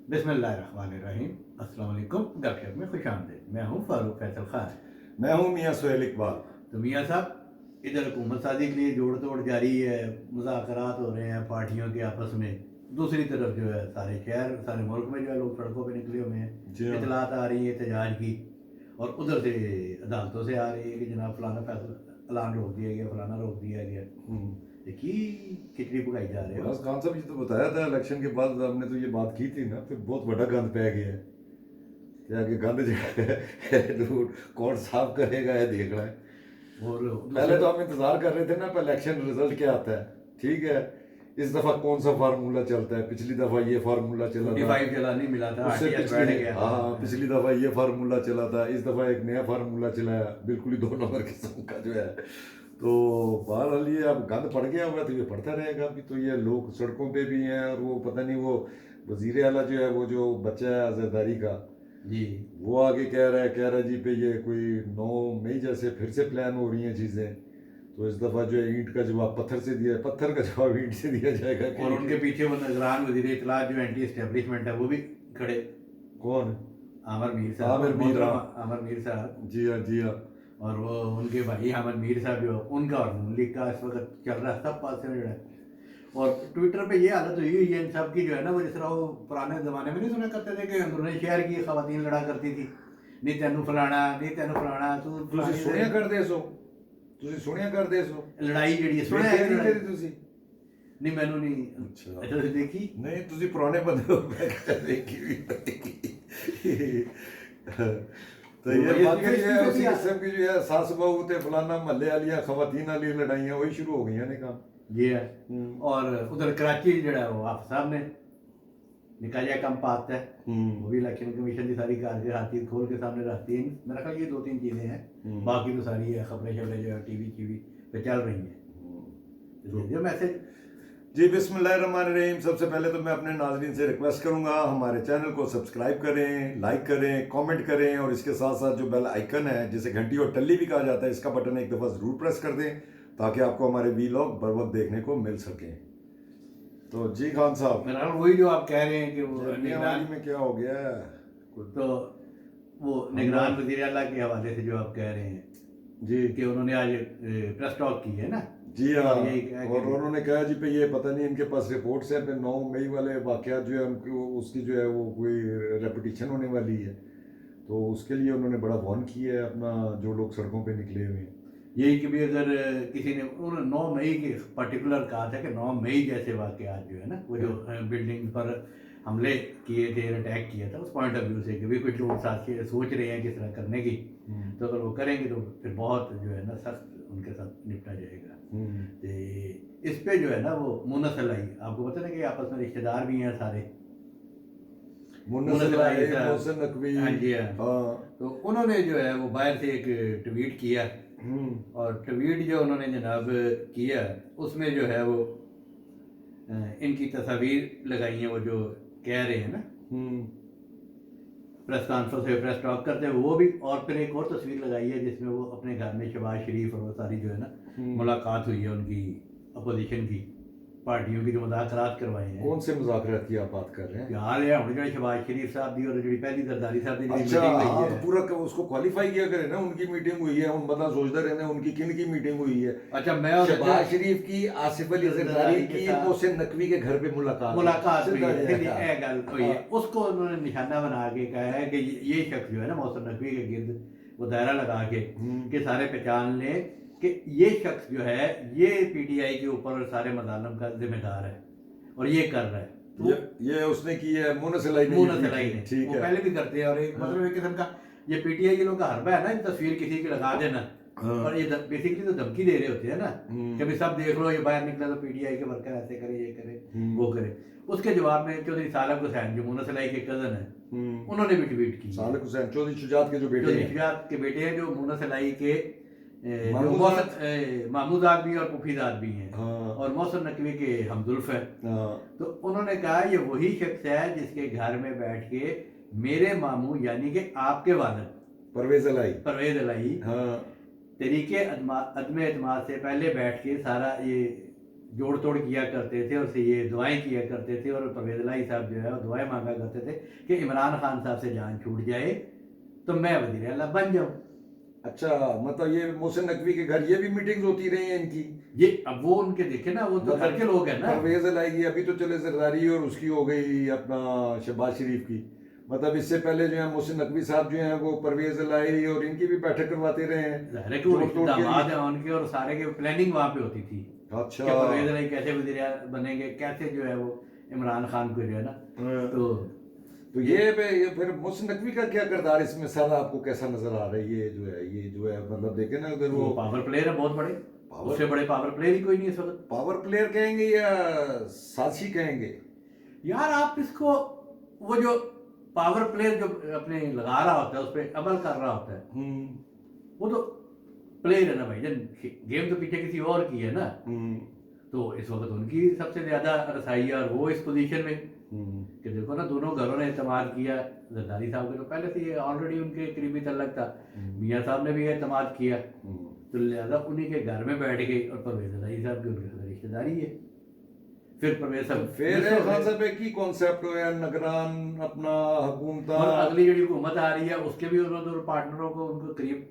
बिस्मिल्लाहिर्रहमानिर्रहीम। अस्सलाम वालेकुम। गपशप में खुश आमदीद। मैं हूँ फारूक फैसल खान। मैं हूं मियां सुहेल इकबाल। तो मियाँ साहब, इधर हुकूमत साजी के लिए जोड़ तोड़ जारी है, मुज़ाकरात हो रहे हैं पार्टियों के आपस में। दूसरी तरफ जो है सारे शहर सारे मुल्क में जो है लोग सड़कों पे निकले हुए हैं। जी हाँ। इतलात आ रही है एहतजाज की, और उधर से अदालतों से आ रही है कि जनाब फलाना फैसला ऐलान रोक दिया गया, फलाना रोक दिया गया। देखिए खिचड़ी पकाई जा रहे हो। बस खान साहब ये तो बताया था इलेक्शन के बाद हमने तो ये बात की थी ना, फिर बहुत बड़ा गंद पै गया है। क्या कि गंद जो है कौन साफ करेगा ये देख रहा है। और पहले तो हम इंतजार कर रहे थे ना पर इलेक्शन रिजल्ट क्या आता है। ठीक है, इस दफा कौन सा फार्मूला चलता है। पिछली दफा ये फार्मूला चला था, 45 चला नहीं मिला था, उससे आरटीएस बैठ पिछली गया था। हाँ पिछली दफा ये फार्मूला चला था, इस दफा एक नया फार्मूला चलाया बिल्कुल ही 2 नंबर किस्म का जो है। तो बहरहाल ये अब गंद पड़ गया हुआ तो ये पड़ता रहेगा। अभी तो ये लोग सड़कों पे भी हैं, और वो पता नहीं वो वजीर आला जो है वो जो बच्चा है अजहरदारी का, जी वो आगे कह रहा है जी पे ये कोई 9 मई जैसे फिर से प्लान हो रही हैं चीज़ें। तो इस दफ़ा जो है ईंट का जवाब पत्थर से दिया, पत्थर का जवाब ईंट से दिया जाएगा। और उनके पीछे वो निगरान वजीर इत्तलात जो एंटी एस्टेब्लिशमेंट है वो भी खड़े। कौन? आमिर मीर साहब, आमिर मीर, मोहतरम हाँ। आमिर मीर साहब। जी हाँ, जी हाँ। और वो उनके भाई आमिर मीर साहब जो उनका और नून लीग का इस वक्त चल रहा है, सब पास से जो है। और ट्विटर पे ये हालत हुई है इन सब की जो है ना, वो जिस तरह वो पुराने ज़माने में नहीं सुना करते थे कि अंदरूनी शहर की खवातीन लड़ा करती थी, नहीं तेनू फलाना नहीं तेनू फलाना तू ਤੁਸੀਂ फलानी ਸੁਣਿਆ दे। ਕਰਦੇ ਸੋ, ਤੁਸੀਂ ਸੁਣਿਆ ਕਰਦੇ ਸੋ। लड़ाई जी सुने ਵੇਖਿਆ है ਨਹੀਂ लड़ाई? ਕਦੀ ਤੁਸੀਂ? नहीं मैनू नहीं। अच्छा। अच्छा तुसीं देखी? ਨਹੀਂ ਤੁਸੀਂ ਪੁਰਾਣੇ ਬੰਦੇ ਹੋ, ਮੈਂ ਕਿਹਾ ਦੇਖੀ ਵੀ नहीं। तो ये ये बाकी इसमें जो है उसी क्या? किस्म की जो है सास बहू ते फलाना महल्ले वाली खवातीन वाली लड़ाइयाँ वही शुरू हो गई ने काम। ये है। और उधर कराची जड़ा वो आप साहब ने निका जिहा कम पाता है, वो भी इलेक्शन कमीशन की सारी कारकर्दगी खोल के सामने रखती है। मेरा ख्याल ये 2-3 चीज़ें हैं, बाकी तो सारी है खबरें शबरें जो है टीवी पे चल रही हैं। जो मैसेज जी बिस्मिल्लाहिर्रहमानिर्रहीम। सबसे पहले तो मैं अपने नाज़रीन से रिक्वेस्ट करूंगा हमारे चैनल को सब्सक्राइब करें, लाइक करें, कमेंट करें, और इसके साथ साथ जो बेल आइकन है जिसे घंटी और टल्ली भी कहा जाता है, इसका बटन एक दफ़ा ज़रूर प्रेस कर दें ताकि आपको हमारे वीलॉग बर वक्त देखने को मिल सकें। तो जी खान साहब, मेरा ख्याल वही जो आप कह रहे हैं कि वो निगरानी में क्या हो गया है तो वो निगरान वज़ीर आला के हवाले से जो आप कह रहे हैं जी कि उन्होंने आज प्रेस टॉक की है ना। जी हाँ। और यही कहा और कि उन्होंने कहा जी पे ये पता नहीं इनके पास रिपोर्ट्स हैं पे 9 मई वाले वाकयात जो है उनकी उसकी जो है वो कोई रेपिटिशन होने वाली है। तो उसके लिए उन्होंने बड़ा वार्न किया है अपना जो लोग सड़कों पे निकले हुए हैं। यही कि भी अगर किसी ने उन्होंने 9 मई के पर्टिकुलर कहा था कि 9 मई जैसे वाकयात जो है ना, वो जो बिल्डिंग पर हमले किए थे, अटैक किया था, उस पॉइंट ऑफ व्यू से कि भी कुछ लोग साथ सोच रहे हैं किस तरह करने की, तो अगर वो करेंगे तो फिर बहुत जो है ना सख्त उनके साथ निपटा जाएगा। तो इस पे जो है ना वो मुन्नस लाई, आपको पता है कि आपस में रिश्तेदार भी हैं सारे। मुन्नस लाई, मोहसिन नकवी, हाँ जी हाँ। हाँ। तो उन्होंने जो है वो बाहर से एक ट्वीट किया, और ट्वीट जो उन्होंने जनाब किया उसमें जो है वो इनकी तस्वीर लगाई है, वो जो कह रहे हैं ना प्रेस कॉन्फ्रेंस से प्रेस टॉक करते हैं वो भी, और फिर एक और तस्वीर लगाई है जिसमें वो अपने घर में शहबाज शरीफ और वो सारी जो है ना मुलाकात हुई है उनकी अपोजिशन की पार्टियों की जो मुज़ाकरात करवाए हैं। कौन से मुज़ाकरात की आप बात कर रहे हैं? यार ये हम जो शहबाज शरीफ साहब दी और जो पहली जरदारी साहब दी अच्छा मीटिंग हुई हाँ, है। तो पूरा उसको क्वालिफाई किया करें ना, उनकी मीटिंग हुई है, उन बंदा सोचते रहते हैं उनकी किन की मीटिंग हुई है। अच्छा मैं और शहबाज शरीफ की, आसिफ अली जरदारी की, मोहसिन नकवी के घर पे मुलाकात हुई है, हुई ये गल हुई है। उसको उन्होंने निशाना बना के कहा है कि ये शख्स जो है ना मोहसिन नकवी के गिर्द वो दायरा लगा के सारे पहचान लें कि ये शख्स जो है ये पीटीआई के ऊपर सारे मजालम का जिम्मेदार है और ये कर रहा है। ये उसने की है, मुन्नस लाई ने ठीक वो है। पहले भी करते हैं, और एक मतलब एक किस्म का ये पीटीआई के लोग का हरबा है ना, तस्वीर किसी की लगा देना, और ये बेसिकली तो धमकी दे रहे होते हैं ना कि भाई सब देख लो ये बाहर निकला तो पीटीआई के वर्कर ऐसे करे, ये करे, वो करे। उसके जवाब में चौधरी सालक हुसैन जो मुन्नस लाई के कजन है, उन्होंने भी ट्वीट की। सालक हुसैन चौधरी शुजात के जो बेटे हैं जो मुन्नस लाई के महमूदात भी और पुफीदात भी हैं, और मोहसिन नकवी के हमजुल्फ है। तो उन्होंने कहा ये वही शख्स है जिसके घर में बैठ के मेरे मामू यानी कि आपके वालिद परवेज अलाई तरीके अदम एतमाद से पहले बैठ के सारा ये जोड़ तोड़ किया करते थे और ये दुआएं किया करते थे, और परवेज़ इलाही साहब जो है वो दुआएं मांगा करते थे कि इमरान खान साहब से जान छूट जाए तो मैं वज़ीर आला बन जाऊं। अच्छा, मतलब ये मोहसिन नकवी के घर ये भी मीटिंग्स होती रही हैं इनकी? ये अब वो उनके देखे ना, वो तो घर के लोग हैं ना। परवेज इलाही की अभी तो चले जरदारी और उसकी हो गई अपना शहबाज शरीफ की, मतलब इससे पहले जो है मोहसिन नकवी साहब जो हैं वो परवेज इलाही और इनकी भी बैठक करवाते रहे हैं। ज़ाहिर है कि वो जोड़ तोड़ के दामाद हैं उनके, और सारे के प्लानिंग वहाँ पे होती थी अच्छा। कि परवेज़ इलाही कैसे वज़ीर आला बनेंगे, कैसे जो है वो इमरान खान को जो है ना। तो ये फिर मोहसिन नकवी का क्या किरदार इसमें सारा आपको कैसा नजर आ रहा है? ये जो है मतलब देखे ना अगर वो वो पावर प्लेयर है बहुत बड़े, उससे बड़े पावर प्लेयर ही कोई नहीं इस वक्त। पावर प्लेयर कहेंगे या साजिशी कहेंगे? यार आप इसको, वो जो पावर प्लेयर जो अपने लगा रहा होता है उस पर अमल कर रहा होता है, वो तो प्लेयर है ना भाई, जन गेम तो पीछे किसी और की है ना। तो इस वक्त उनकी सबसे ज्यादा रसाई है, और वो इस पोजीशन में कि देखो ना, दोनों घरों ने एतमाद किया। जरदारी साहब के तो पहले से ये ऑलरेडी उनके करीबी तल्लक था, मियाँ साहब ने भी एतमाद किया, तो लिहाजा उन्हीं के घर में बैठ गई। और परवेज इलाही साहब की उनके साथ रिश्तेदारी है। फिर परवेज साहब फिर खान साहब एक ही कॉन्सेप्ट है नगरान अपना हुकूमत, और अगली जो हुकूमत आ रही है उसके भी उन्होंने पार्टनरों को उनको करीब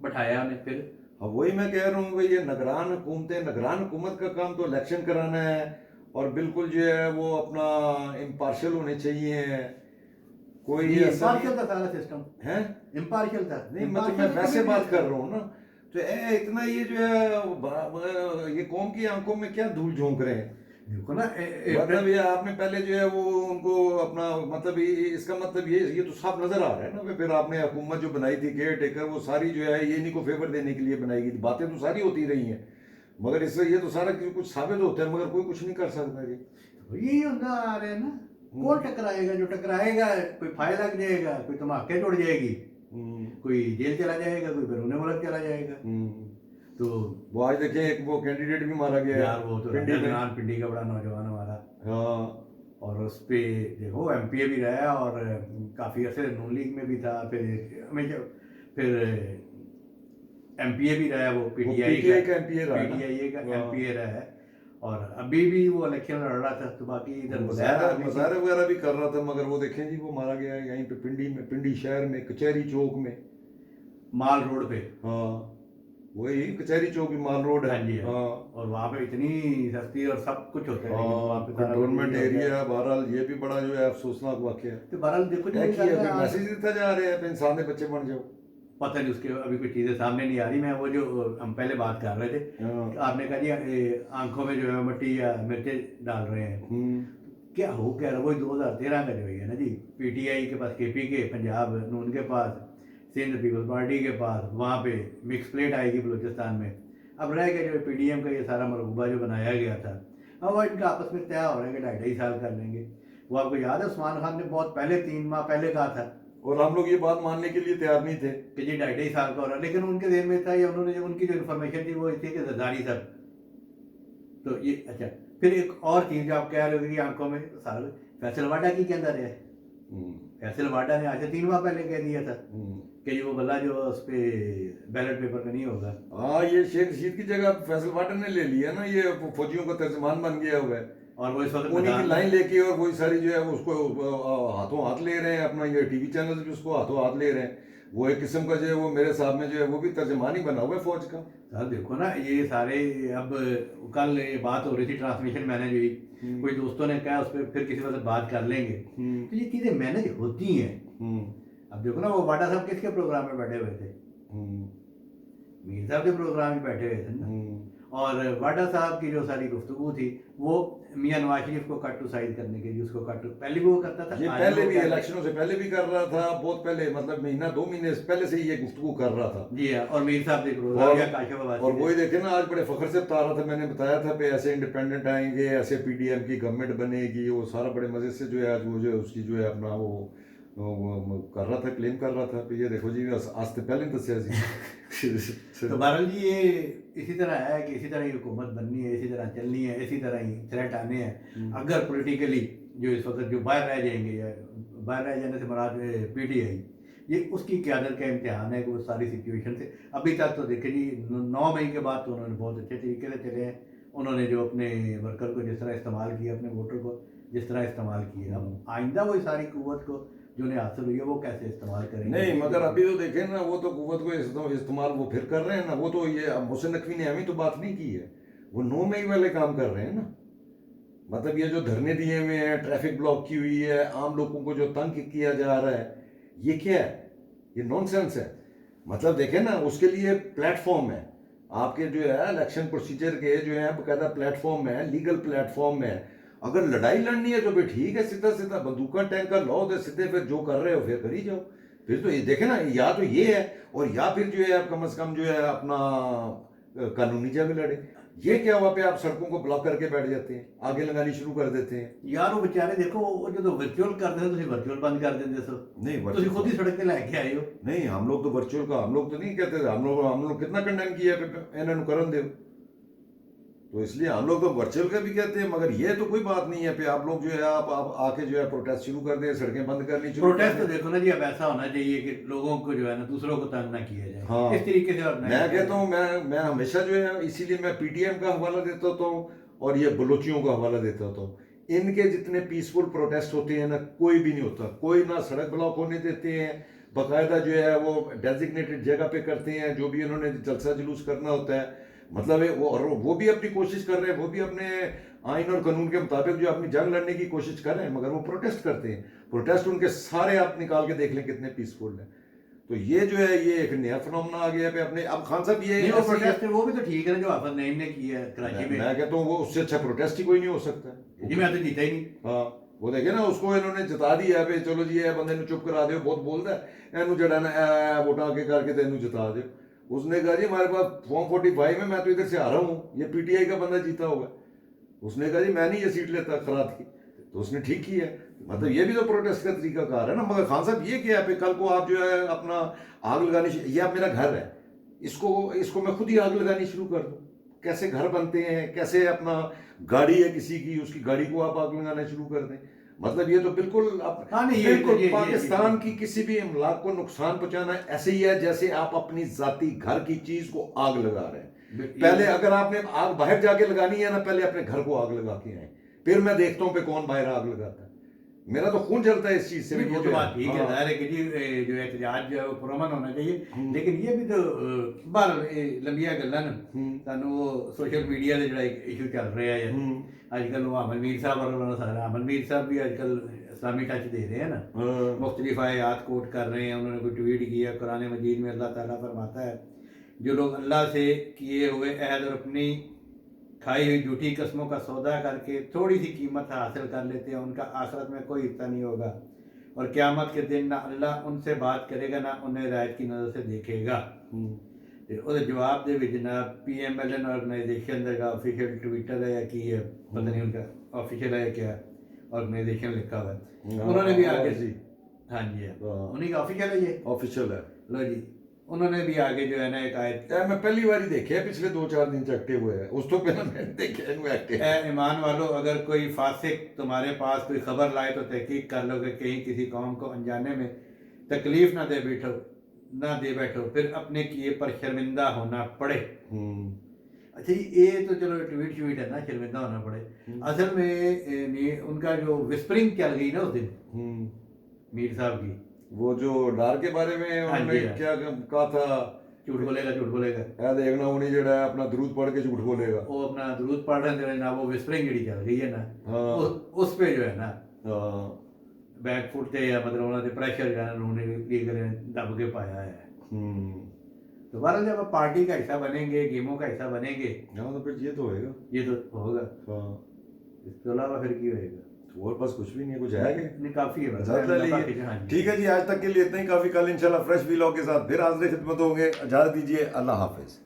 बैठाया उन्हें। फिर अब वही मैं कह रहा हूँ भाई, ये नगरान हुकूमतें, नगरान हुकूमत का काम तो इलेक्शन कराना है और बिल्कुल जो है वो अपना इम्पार्शियल होने चाहिए। कोई ऐसा इम्पार्शियल था सारा सिस्टम, है, इम्पार्शियल था। नहीं मतलब मैं वैसे बात कर रहा हूँ ना, तो इतना ये जो है ये कौम की आंखों में क्या धूल झोंक रहे हैं? देखो ना, मतलब ये आपने पहले जो है वो उनको अपना मतलब इसका मतलब ये तो साफ नजर आ रहा है ना। फिर आपने हुकूमत जो बनाई थी केयर टेकर, वो सारी जो है ये इन्हीं को फेवर देने के लिए बनाई गई। बातें तो सारी होती रही हैं, मगर इससे ये तो सारा कुछ साबित होता है, मगर कोई कुछ नहीं कर सकता जी। यही होता आ रहा है ना। कौन टकराएगा? जो टकराएगा कोई फायर लग जाएगा, कोई धमाके जुड़ जाएगी, कोई जेल चला जाएगा, कोई बैरून मुल्क चला जाएगा। तो वो आज देखें एक वो कैंडिडेट भी मारा गया यार, वो तो पिंडी का बड़ा नौजवान हमारा। हाँ, और उस पे देखो एमपीए भी रहा और काफ़ी अर्से नून लीग में भी था, फिर एमपीए भी रहा, वो पीटीआई का एमपीए रहा है, और अभी भी वो इलेक्शन लड़ रहा था। तो बाकी इधर मुजाहरा वगैरह भी कर रहा था, मगर वो देखें जी वो मारा गया यहीं पे पिंडी में, पिंडी शहर में, कचहरी चौक में, माल रोड पे। हाँ वही कचहरी चौक की माल रोड है। हाँ, और वहाँ पे इतनी सस्ती और सब कुछ होता है, वहाँ पे कंटोनमेंट एरिया। बहरहाल ये भी बड़ा जो है अफसोसनाक वाकया है। तो बहरहाल देखो मैसेज देता जा रहे हैं इंसान के बच्चे बन जाओ। पता नहीं, उसके अभी कुछ चीज़ें सामने नहीं आ रही। मैं वो जो हम पहले बात कर रहे थे, आपने कहा जी आंखों में जो है मिट्टी या मिर्चें डाल रहे हैं, क्या हो क्या रहा? वही 2013 का जो है ना जी, पीटीआई के पास केपी के, पंजाब नून के पास, सिंध पीपल्स पार्टी के पास, वहाँ पे मिक्स प्लेट आएगी बलूचिस्तान में। अब रह गया जो पीडीएम का ये सारा मरकूबा जो बनाया गया था, अब वो इनका आपस में तय हो रहा है कि 2.5 साल कर लेंगे। वो आपको याद है उस्मान खान ने बहुत पहले 3 माह पहले कहा था, और हम लोग ये बात मानने के लिए तैयार नहीं थे कि जी 2.5 साल का हो रहा है। लेकिन उनके देर में था, या उन्होंने जो उनकी जो इन्फॉर्मेशन थी वो थी कि जरदारी साहब। तो ये अच्छा, फिर एक और चीज़ जो आप कह रहे हो कि आंखों में सारा फैसल वाडा की के अंदर है। फैसल वाडा ने आज से 3 माह पहले कह दिया था कि वो बल्ला जो उस पर बैलेट पेपर में नहीं होगा। हाँ, ये शेख रशीद की जगह फैसल वाडा ने ले लिया ना, ये फौजियों का तर्जमान बन गया हुआ है, और वो इस वक्त उन्हीं की लाइन लेके और वही सारी जो है उसको हाथों हाथ ले रहे हैं। अपना ये टीवी चैनल भी उसको हाथों हाथ ले रहे हैं। वो एक किस्म का जो है वो मेरे साहब में जो है वो भी तर्जमान ही बना हुआ है फौज का। सर देखो ना, ये सारे अब कल ये बात हो रही थी, ट्रांसमिशन मैनेज हुई, कोई दोस्तों ने कहा उस पर फिर किसी वक्त बात कर लेंगे। तो ये चीज़ें मैनेज होती हैं। अब देखो ना, वो वाडा साहब किसके प्रोग्राम में बैठे हुए थे? मीर साहब के प्रोग्राम में बैठे हुए थे ना। और वाडा साहब की जो सारी गुफ्तगू थी वो मियां नवाज शरीफ को कट टू साइड करने के लिए, उसको कट टू पहले भी वो करता था, ये पहले भी इलेक्शनों से पहले भी कर रहा था, बहुत पहले, मतलब महीना 2 महीने पहले से ही ये गुफ्तगू कर रहा था। जी हाँ, और मीर साहब देख और वही देखे ना, आज बड़े फख्र से बता रहा था, मैंने बताया था पे ऐसे इंडिपेंडेंट आएंगे, ऐसे पीडीएम की गवर्नमेंट बनेगी, वो सारा बड़े मजे से जो है आज वो जो उसकी जो है अपना वो कर रहा था, क्लेम कर रहा था। तो ये देखो जी, आज से पहले दसिया जी। तो बहरहाल जी ये इसी तरह है कि इसी तरह ही हुकूमत बननी है, इसी तरह चलनी है, इसी तरह ही थ्रेट आने हैं। अगर पॉलिटिकली जो इस वक्त जो बाहर रह जाएंगे, या बाहर रह जाने से मराद पीटीआई, ये उसकी क़यादत का इम्तिहान है कि वो सारी सिचुएशन से। अभी तक तो देखिए जी 9 मई के बाद तो उन्होंने बहुत अच्छे तरीके से चले हैं, उन्होंने जो अपने वर्कर को जिस तरह इस्तेमाल किया, अपने वोटर को जिस तरह इस्तेमाल किया, अब आइंदा वो सारी कुव्वत को जो उन्हें हासिल हुई है वो कैसे इस्तेमाल करेंगे? नहीं, मगर अभी तो देखें ना, वो तो कुव्वत को इस्तेमाल वो फिर कर रहे हैं ना। वो तो ये अब मोहसिन नकवी ने हमें तो बात नहीं की है, वो 9 मई वाले काम कर रहे हैं ना। मतलब ये जो धरने दिए हुए हैं, ट्रैफिक ब्लॉक की हुई है, आम लोगों को जो तंग किया जा रहा है, ये क्या है? ये नॉनसेंस है। मतलब देखें ना, उसके लिए प्लेटफॉर्म है आपके जो है इलेक्शन प्रोसीजर के जो है बकायदा प्लेटफॉर्म है, लीगल प्लेटफॉर्म है। अगर लड़ाई लड़नी है तो फिर ठीक है, सीधा सीधा बंदूका टैंकर लो, तो सीधे फिर जो कर रहे हो फिर करी जाओ। फिर तो ये देखे ना, या तो ये है, और या फिर जो है आप कम से कम जो है अपना कानूनी जंग लड़े। ये क्या हुआ पे आप सड़कों को ब्लॉक करके बैठ जाते हैं, आगे लगानी शुरू कर देते हैं। यार वो बेचारे देखो, वो जो वर्चुअल करते हैं, तुम वर्चुअल बंद कर देंगे सब। नहीं, तुम खुद ही सड़क पे लेके आए हो। नहीं, हम लोग तो वर्चुअल का हम लोग तो नहीं कहते थे। हम लोग कितना कंडेम किया इन्होंने करन दे, तो इसलिए हम लोग तो वर्चुअल का भी कहते हैं। मगर ये तो कोई बात नहीं है पे आप लोग जो है आप आके जो है प्रोटेस्ट शुरू कर दें, सड़कें बंद करनी शुरू। प्रोटेस्ट तो देखो ना जी, अब ऐसा होना चाहिए कि लोगों को जो है ना दूसरों को तंग ना किया जाए। हाँ, इस तरीके से और मैं कहता हूँ, मैं हमेशा जो है, इसीलिए मैं पीटीएम का हवाला देता होता हूँ और ये बलोचियों का हवाला देता होता हूँ। इनके जितने पीसफुल प्रोटेस्ट होते हैं ना, कोई भी नहीं होता। कोई ना सड़क ब्लॉक होने देते हैं, बाकायदा जो है वो डेजिग्नेटेड जगह पे करते हैं जो भी उन्होंने जलसा जुलूस करना होता है। मतलब वो भी अपनी कोशिश कर रहे हैं, वो भी अपने आइन और कानून के मुताबिक जो अपनी जंग लड़ने की कोशिश कर रहे हैं, मगर वो प्रोटेस्ट करते हैं। प्रोटेस्ट उनके सारे आप निकाल के देख लें कितने पीसफुल है। तो ये जो है ये एक नया फिनोमेना आ गया पे अपने। अब खान साहब ये नहीं, वो प्रोटेस्ट है, वो भी तो ठीक है जो हाफिज नईम ने किया है कराची में। मैं कहता हूँ वो उससे अच्छा प्रोटेस्ट ही कोई नहीं हो सकता। जी, मैं तो जीता ही नहीं। हाँ, वो देखे ना, उसको इन्होंने जिता दिया है, चलो जी ये बंदे चुप करा दो, बहुत बोलता है, एनू जड़ा ना वोटा के करके तेन जिता दो। उसने कहा जी हमारे पास फॉर्म 45 में, मैं तो इधर से आ रहा हूँ, ये पीटीआई का बंदा जीता होगा। उसने कहा जी मैं नहीं ये सीट लेता खराद की, तो उसने ठीक किया। मतलब ये भी तो प्रोटेस्ट का तरीका कार है ना। मगर खान साहब ये क्या है, कल को आप जो है अपना आग लगानी, ये अब मेरा घर है, इसको मैं खुद ही आग लगानी शुरू कर दूं। कैसे घर बनते हैं, कैसे अपना गाड़ी है किसी की, उसकी गाड़ी को आप आग लगाना शुरू कर दें। मतलब ये तो बिल्कुल बिल्कुल पाकिस्तान की किसी भी इमलाक को नुकसान पहुंचाना ऐसे ही है जैसे आप अपनी जाती घर की चीज को आग लगा रहे हैं। पहले अगर आपने आग बाहर जाके लगानी है ना, पहले अपने घर को आग लगा के आए, फिर मैं देखता हूँ पे कौन बाहर आग लगाता है। मेरा तो खून जलता है इस चीज से। वो तो बात ठीक है, जाहिर है कि जी जो एहतजाज जो है वो पुरअमन होना चाहिए। लेकिन ये भी तो बहरहाल लंबिया गल्लां न सानू वो सोशल मीडिया से जो इशू चल रहा है आजकल, वो अमन मीर साहब और सारा अमन मीर साहब भी आजकल इस्लामी टच दे रहे हैं ना, मुख्तलिफ आयात कोट कर रहे हैं। उन्होंने कोई ट्वीट किया, कुरान मजीद में अल्लाह ताला फरमाता है जो लोग अल्लाह से किए हुए अहद और अपनी खाई हुई झूठी कस्मों का सौदा करके थोड़ी सी कीमत हासिल कर लेते हैं, उनका आखिरत में कोई हिस्सा नहीं होगा, और क़यामत के दिन ना अल्लाह उनसे बात करेगा ना उन्हें रायत की नज़र से देखेगा। ਉਹਦੇ जवाब ਦੇ ਵਿੱਚ ना PMLN ऑर्गेनाइजेशन का ऑफिशियल ट्विटर है या की है, पता नहीं उनका ऑफिशियल है क्या ऑर्गेनाइजेशन लिखा हुआ है, उन्होंने भी आगे जी, हाँ जी उन्हीं का ऑफिशियल है, ये ऑफिशियल है। लो जी, उन्होंने भी आगे जो है ना एक आयत, मैं पहली बार ही देखे पिछले 2-4 दिन से एक्टिव हुए हैं, उस तो पहले मैंने देखे इनको एक्टिव। ईमान वालों, अगर कोई फासिक तुम्हारे पास कोई खबर लाए तो तहकीक कर लो कि कहीं किसी कौम को अनजाने में तकलीफ ना दे बैठो, फिर अपने किए पर शर्मिंदा होना पड़े। अच्छा ये तो चलो ट्वीट है ना, शर्मिंदा होना पड़े। असल में उनका जो विस्परिंग चल गई ना उस दिन मीर साहब की, वो जो डार के बारे में उन्होंने क्या कहा था, झूठ बोलेगा ऐ देखना उन्हें जड़ा अपना दरूद पढ़ के झूठ बोलेगा, वो अपना दरूद पढ़ रहे हैं ना, वो विस्परिंग जी चल गई है ना, उस पे जो है ना बैकफुट थे या मतलब उन्होंने प्रेशर जो है उन्होंने दब के पाया है। तो बहरहाल जब आप पार्टी का हिस्सा बनेंगे, गेमों का हिस्सा बनेंगे, तो फिर ये तो होगा। इसके अलावा फिर क्या होएगा, और बस कुछ भी नहीं है, कुछ है नहीं, काफी है। ठीक है जी, आज तक के लिए इतना ही काफी। कल इंशाल्लाह फ्रेश व्लॉग के साथ फिर हाजिर खिदमत होंगे। इजाजत दीजिए, अल्लाह हाफिज।